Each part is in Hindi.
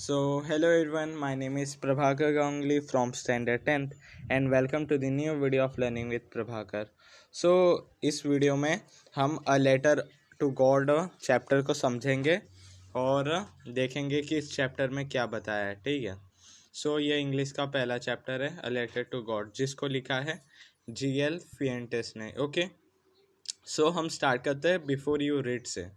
Hello everyone, my name is Prabhakar Gangli from Standard 10th and welcome to the new video of Learning with Prabhakar. इस वीडियो में हम a letter to God chapter को समझेंगे और देखेंगे कि इस चैप्टर में क्या बताया है, ठीक है। ये इंग्लिश का पहला चैप्टर है, अ लेटर टू गॉड, जिसको लिखा है G.L. फिएंटेस ने, ओके। हम स्टार्ट करते हैं बिफोर यू रीड से।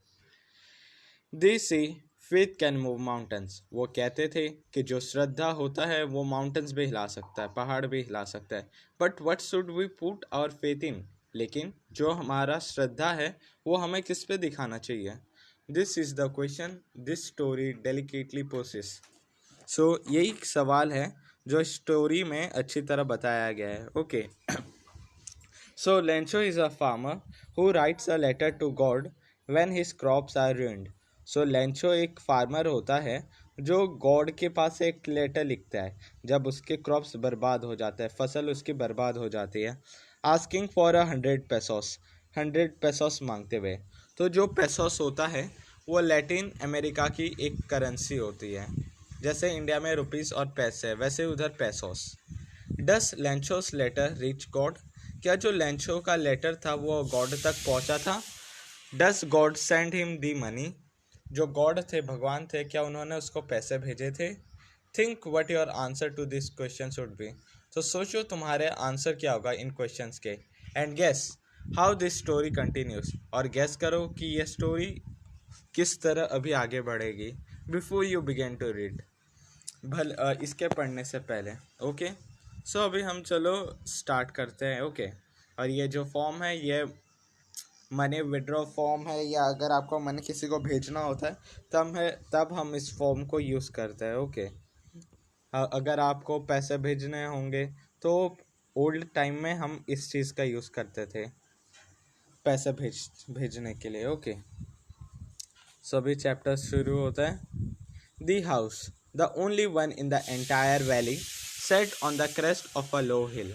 दे सी फेथ कैन मूव माउंटेन्स, वो कहते थे कि जो श्रद्धा होता है वो माउंटेन्स भी हिला सकता है, पहाड़ भी हिला सकता है। But what should we put our faith in, लेकिन जो हमारा श्रद्धा है वो हमें किस पे दिखाना चाहिए। This is the question this story delicately poses. यही सवाल है जो स्टोरी में अच्छी तरह बताया गया है, okay. Lencho is a farmer who writes a letter to God when his crops are ruined. Lencho एक फार्मर होता है जो गॉड के पास एक लेटर लिखता है जब उसके क्रॉप्स बर्बाद हो जाते हैं, फसल उसकी बर्बाद हो जाती है। आस्किंग फॉर 100 पेसोस, 100 पेसोस मांगते हुए। तो जो पेसोस होता है वो लैटिन अमेरिका की एक करेंसी होती है। जैसे इंडिया में रुपीस और पैसे, वैसे उधर पेसोस। डस लेंचोस लेटर रीच गॉड, क्या जो लेंचो का लेटर था वो गॉड तक पहुंचा था। Does God send him the money, जो गॉड थे, भगवान थे, क्या उन्होंने उसको पैसे भेजे थे। Think what your answer to this question should be, तो सोचो तुम्हारे आंसर क्या होगा इन क्वेश्चंस के। And guess how this story continues, और गेस करो कि ये स्टोरी किस तरह अभी आगे बढ़ेगी। Before you begin to read, इसके पढ़ने से पहले, ओके। अभी हम चलो स्टार्ट करते हैं, ओके। और ये जो फॉर्म है ये मनी विड्रॉ फॉर्म है, या अगर आपको मनी किसी को भेजना होता है तब हम इस फॉर्म को यूज़ करते हैं, ओके। अगर आपको पैसे भेजने होंगे तो ओल्ड टाइम में हम इस चीज़ का यूज़ करते थे पैसे भेजने के लिए, ओके। अभी चैप्टर शुरू होता है। The house, the only one in the entire valley, set on the crest of a low hill.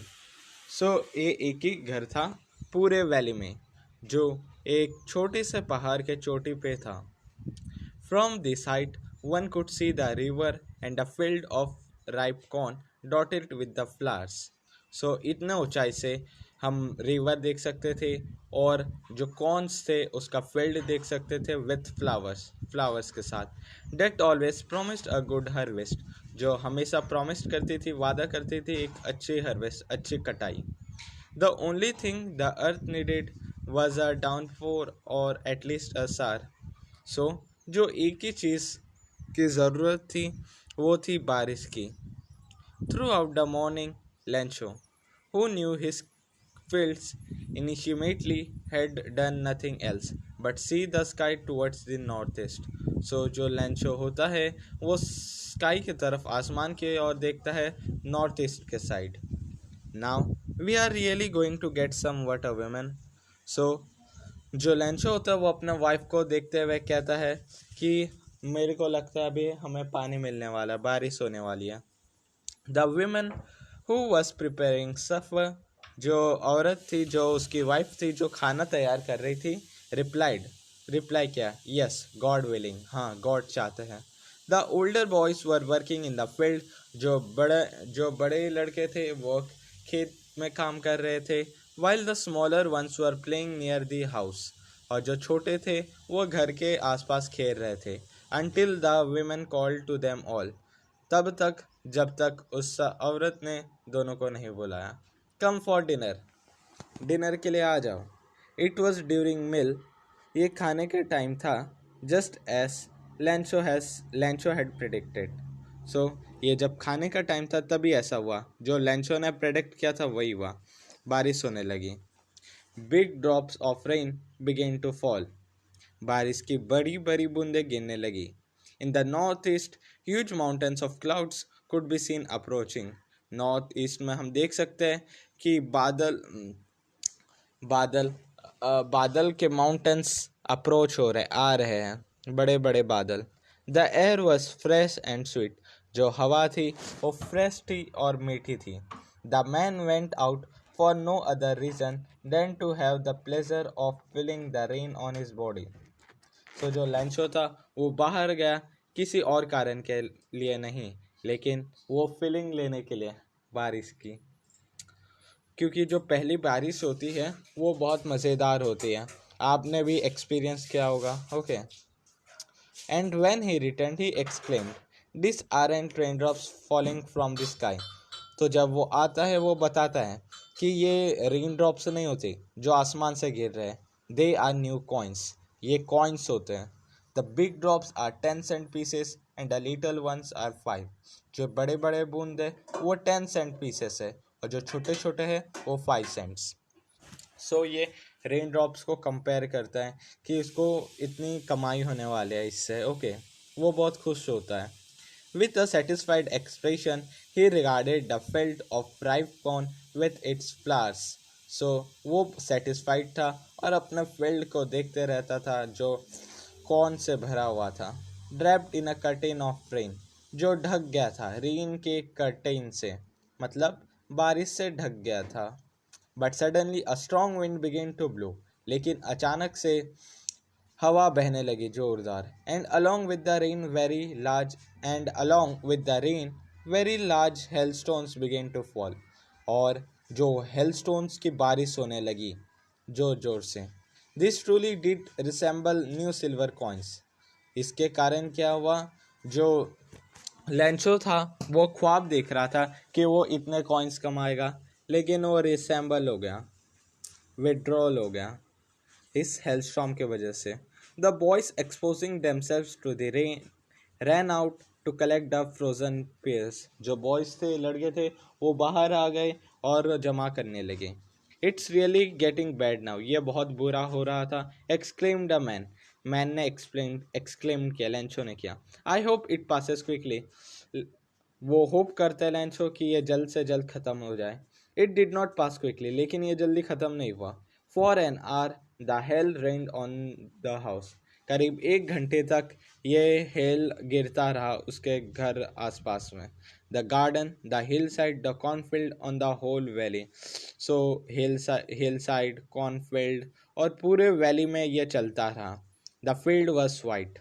ये एक ही घर था पूरे वैली में जो एक छोटे से पहाड़ के चोटी पे था। From this height one could see the river and the field of ripe corn dotted with the flowers. इतने ऊंचाई से हम रिवर देख सकते थे और जो कॉर्न्स थे उसका फील्ड देख सकते थे विथ फ्लावर्स के साथ। That always promised a good harvest, जो हमेशा प्रॉमिस्ड करती थी, वादा करती थी एक अच्छी हार्वेस्ट, अच्छी कटाई। The only thing the earth needed was a downpour or at least अ सार। जो एक ही चीज़ की ज़रूरत थी वो थी बारिश की। Through out the morning Lencho, who knew his fields initially had done nothing else but see the sky towards the northeast. जो लेंचो होता है वो स्काई की तरफ, आसमान की ओर देखता है, नॉर्थ ईस्ट के side. Now we are really going to get some water a women. जो लेंचो होता है वो अपने वाइफ को देखते हुए कहता है कि मेरे को लगता है अभी हमें पानी मिलने वाला है, बारिश होने वाली है। The women who was preparing supper, जो औरत थी, जो उसकी वाइफ थी, जो खाना तैयार कर रही थी, रिप्लाई क्या, यस गॉड विलिंग, हाँ गॉड चाहते हैं। The older boys were working in the field, जो बड़े लड़के थे वो खेत में काम कर रहे थे। While the smaller ones were playing near the house, और जो छोटे थे वो घर के आसपास खेल रहे थे। Until the women called to them all, तब तक जब तक उस औरत ने दोनों को नहीं बुलाया। कम फॉर डिनर, डिनर के लिए आ जाओ। इट वॉज ड्यूरिंग मील, ये खाने का टाइम था। Just S Lencho had predicted, ये जब खाने का टाइम था तभी ऐसा हुआ, जो लेंचो ने प्रेडिक्ट किया था वही हुआ, बारिश होने लगी। Big drops of rain began to fall, बारिश की बड़ी बड़ी बूंदें गिरने लगी। In the north east huge mountains of clouds could be seen approaching, north east में हम देख सकते हैं कि बादल बादल के माउंटेन्स अप्रोच हो रहे, आ रहे हैं, बड़े बड़े बादल। The air was fresh and sweet, जो हवा थी वो फ्रेश थी और मीठी थी। The man went out for no other reason than to have the pleasure of feeling the rain on his body. जो लेंचो था वो बाहर गया किसी और कारण के लिए नहीं, लेकिन वो फीलिंग लेने के लिए बारिश की, क्योंकि जो पहली बारिश होती है वो बहुत मज़ेदार होती है। आपने भी एक्सपीरियंस किया होगा। Okay. And when he return he exclaimed, this aren't raindrops falling from the sky. तो जब वो आता है वो बताता है कि ये रेन ड्रॉप्स नहीं होते जो आसमान से गिर रहे हैं, दे आर न्यू कॉइन्स, ये कॉइन्स होते हैं। The big drops are 10 cent pieces and the little ones are 5। जो बड़े बड़े बूंद है वो 10 सेंट पीसेस है और जो छोटे छोटे हैं वो 5 सेंट्स। सो ये रेन ड्रॉप्स को कंपेयर करता है कि इसको इतनी कमाई होने वाले है इससे। ओके। वो बहुत खुश होता है। With a satisfied expression he regarded the field of ripe corn with its flowers। सो वो सेटिस्फाइड था और अपने फील्ड को देखते रहता था जो कॉर्न से भरा हुआ था। Draped in a curtain of rain, जो ढक गया था रेन के कर्टेन से, मतलब बारिश से ढक गया था। But suddenly a strong wind began to blow, लेकिन अचानक से हवा बहने लगी जोरदार। And along with the rain very large hailstones began to fall, और जो हेलस्टोन्स की बारिश होने लगी जोर जोर से। This truly did resemble new silver coins. इसके कारण क्या हुआ, जो लेंचो था वो ख्वाब देख रहा था कि वो इतने कॉइन्स कमाएगा, लेकिन वो रिसेंबल हो गया, विड्रॉल हो गया इस हेलस्टॉर्म के वजह से। The boys exposing themselves to the rain ran out to collect the frozen pearls. जो बॉयज थे, लड़के थे, वो बाहर आ गए और जमा करने लगे। It's really getting bad now, ये बहुत बुरा हो रहा था। एक्सक्लेम्ड द मैन, मैन ने एक्सक्लेम किया, लेंचो ने किया। I hope it passes quickly, वो होप करते हैं लेंचो कि ये जल्द से जल्द ख़त्म हो जाए। It did not pass quickly, लेकिन ये जल्दी ख़त्म नहीं हुआ। For an hour the hell rained on the house, करीब 1 घंटे तक ये हेल गिरता रहा उसके घर आसपास में। The garden, the hillside, the cornfield on the whole valley. So hillside, cornfield और पूरे वैली में ये चलता रहा। द फील्ड वॉज वाइट,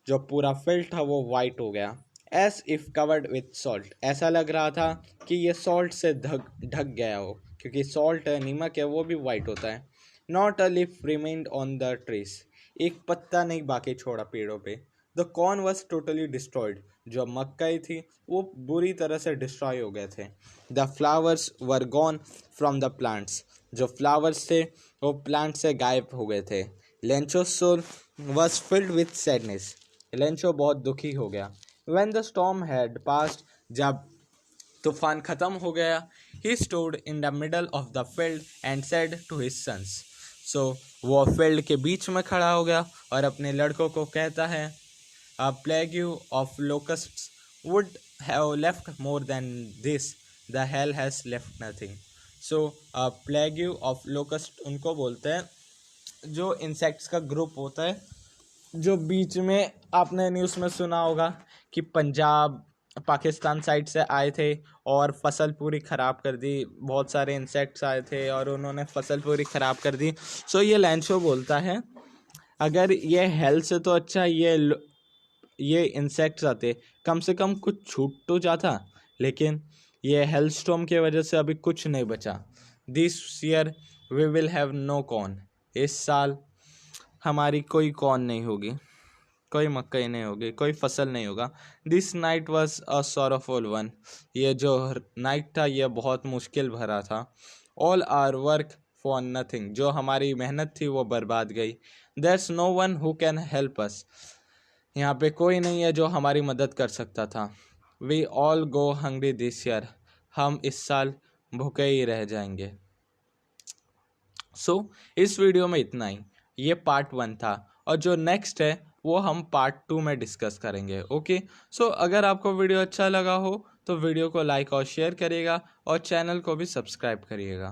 जो पूरा फील्ड था वो वाइट हो गया। S if covered with salt, ऐसा लग रहा था कि ये सॉल्ट से ढक गया हो, क्योंकि सॉल्ट है, नमक है, वो भी वाइट होता है। Not a leaf remained on the trees, एक पत्ता नहीं बाकी छोड़ा पेड़ों पे। The corn was totally destroyed, जो मक्कई थी वो बुरी तरह से डिस्ट्रॉय हो गए थे। The flowers were gone from the plants, जो फ्लावर्स थे वो प्लांट से गायब हो गए थे। Lencho soul was filled with sadness, Lencho बहुत दुखी हो गया। When the storm had passed, जब तूफान खत्म हो गया, he stood in the middle of the field and said to his sons। So वो फील्ड के बीच में खड़ा हो गया और अपने लड़कों को कहता है, A plague of locusts would have left more than this, the hell has left nothing। So a plague of locust उनको बोलते हैं जो इंसेक्ट्स का ग्रुप होता है, जो बीच में आपने न्यूज़ में सुना होगा कि पंजाब पाकिस्तान साइड से आए थे और फसल पूरी ख़राब कर दी। बहुत सारे इंसेक्ट्स आए थे और उन्होंने फसल पूरी ख़राब कर दी। सो ये लेंचो बोलता है, अगर ये हेल्थ से तो अच्छा ये इंसेक्ट्स आते, कम से कम कुछ छूट तो जाता, लेकिन ये हेल्थ स्टॉर्म की वजह से अभी कुछ नहीं बचा। This year we will have no corn, इस साल हमारी कोई कॉर्न नहीं होगी, कोई मक्कई नहीं होगी, कोई फसल नहीं होगा। This night was a sorrowful one, ये जो नाइट था ये बहुत मुश्किल भरा था। All our work for nothing, जो हमारी मेहनत थी वो बर्बाद गई। There's no one who can help us, यहाँ पे कोई नहीं है जो हमारी मदद कर सकता था। We all go hungry this year, हम इस साल भूखे ही रह जाएंगे। सो इस वीडियो में इतना ही, ये पार्ट 1 था और जो नेक्स्ट है वो हम पार्ट 2 में डिस्कस करेंगे। ओके। सो अगर आपको वीडियो अच्छा लगा हो तो वीडियो को लाइक और शेयर करिएगा और चैनल को भी सब्सक्राइब करिएगा।